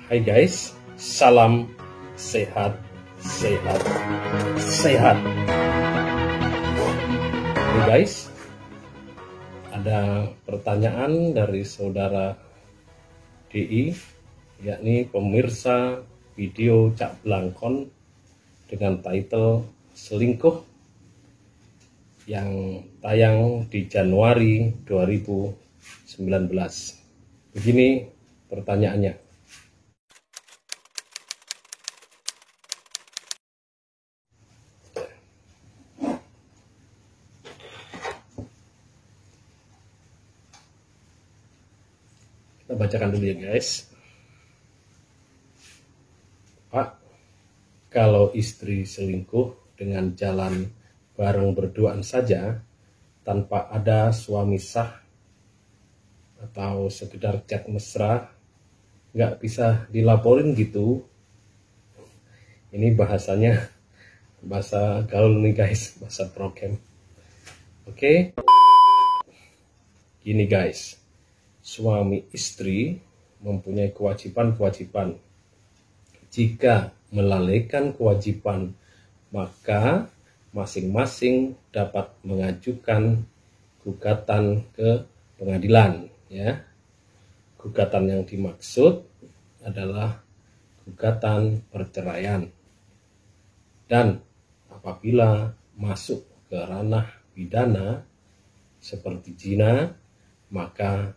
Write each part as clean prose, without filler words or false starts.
Hai guys, salam sehat, sehat, sehat. Oke guys, ada pertanyaan dari saudara DI, yakni pemirsa video Cak Blangkon dengan title Selingkuh yang tayang di Januari 2019. Begini pertanyaannya. Kita bacakan dulu ya guys. Pak, kalau istri selingkuh dengan jalan bareng berduaan saja tanpa ada suami sah atau sekedar chat mesra, nggak bisa dilaporin gitu? Ini bahasanya bahasa gaul nih guys, bahasa prokem. Oke. Gini guys, suami istri mempunyai kewajiban-kewajiban. Jika melalaikan kewajiban, maka masing-masing dapat mengajukan gugatan ke pengadilan, ya. Gugatan yang dimaksud adalah gugatan perceraian. Dan apabila masuk ke ranah pidana seperti zina, maka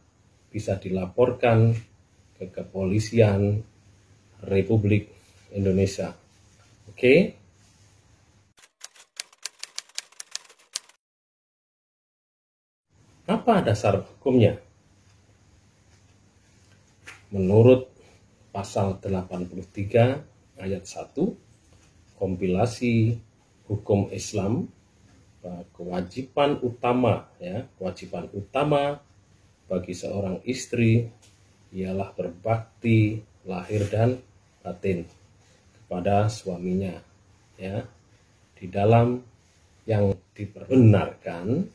bisa dilaporkan ke Kepolisian Republik Indonesia. Oke? Apa dasar hukumnya? Menurut pasal 83 ayat 1 kompilasi hukum Islam, kewajiban utama bagi seorang istri ialah berbakti lahir dan batin kepada suaminya, ya, di dalam yang diperbenarkan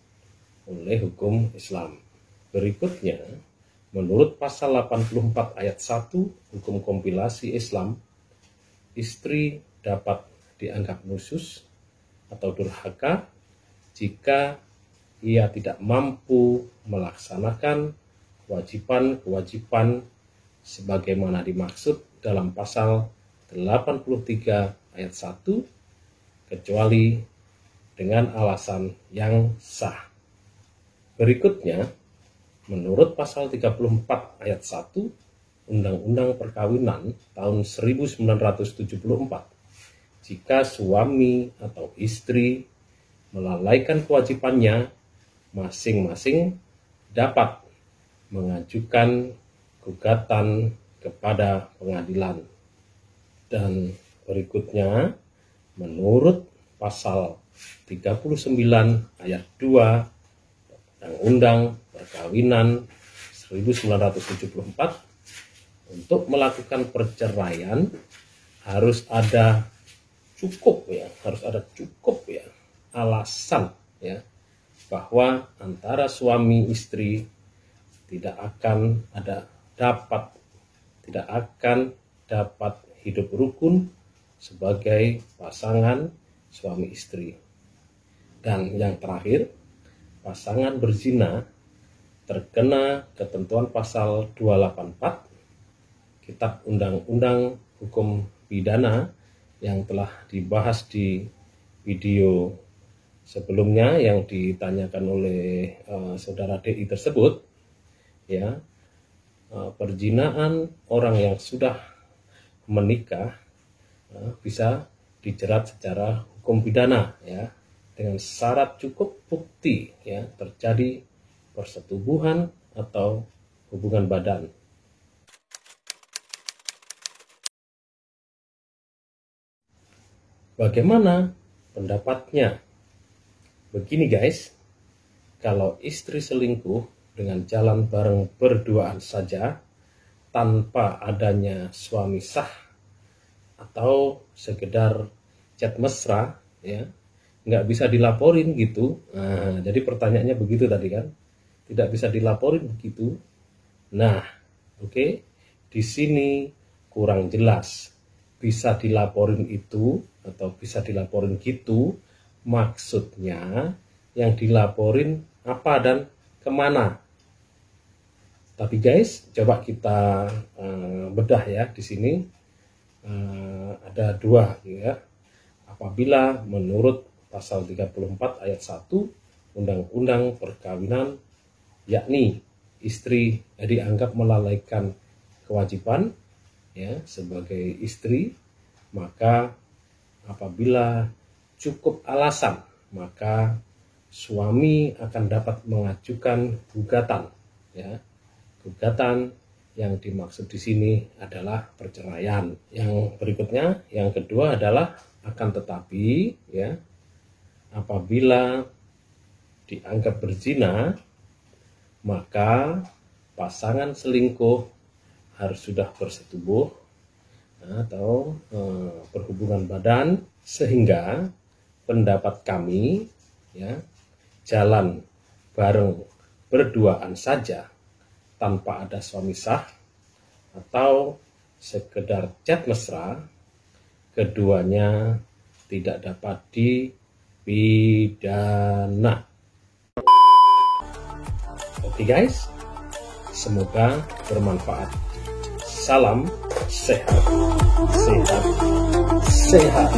oleh hukum Islam. Berikutnya, menurut pasal 84 ayat 1 hukum kompilasi Islam, istri dapat dianggap nusyuz atau durhaka jika ia tidak mampu melaksanakan kewajiban-kewajiban sebagaimana dimaksud dalam pasal 83 ayat 1 kecuali dengan alasan yang sah. Berikutnya, menurut pasal 34 ayat 1 Undang-Undang Perkawinan tahun 1974, jika suami atau istri melalaikan kewajibannya, masing-masing dapat mengajukan gugatan kepada pengadilan. Dan berikutnya, menurut pasal 39 ayat 2 Undang-Undang Perkawinan 1974, untuk melakukan perceraian harus ada cukup alasan, ya, bahwa antara suami istri tidak akan dapat hidup rukun sebagai pasangan suami istri. Dan yang terakhir, pasangan berzina terkena ketentuan pasal 284 Kitab Undang-Undang Hukum Pidana yang telah dibahas di video sebelumnya yang ditanyakan oleh saudara DI tersebut, ya. Perzinaan orang yang sudah menikah bisa dijerat secara hukum pidana, ya, dengan syarat cukup bukti, ya, terjadi persetubuhan atau hubungan badan. Bagaimana pendapatnya? Begini guys, kalau istri selingkuh dengan jalan bareng berduaan saja tanpa adanya suami sah atau sekedar chat mesra, ya, nggak bisa dilaporin gitu. Nah, jadi pertanyaannya begitu tadi kan, tidak bisa dilaporin begitu. Nah, oke, di sini kurang jelas. Bisa dilaporin itu atau bisa dilaporin gitu, maksudnya yang dilaporin apa dan kemana. Tapi guys, coba kita bedah ya di sini. Ada dua ya. Apabila menurut pasal 34 ayat 1 Undang-Undang Perkawinan, yakni istri dianggap melalaikan kewajiban ya sebagai istri, maka apabila cukup alasan, maka suami akan dapat mengajukan gugatan ya. Gugatan yang dimaksud di sini adalah perceraian. Yang berikutnya, yang kedua adalah akan tetapi ya, apabila dianggap berzina, maka pasangan selingkuh harus sudah bersetubuh atau berhubungan badan, sehingga pendapat kami ya, jalan bareng berduaan saja tanpa ada suami sah atau sekedar chat mesra, keduanya tidak dapat dipidana. Oke guys, semoga bermanfaat. Salam sehat, sehat, sehat.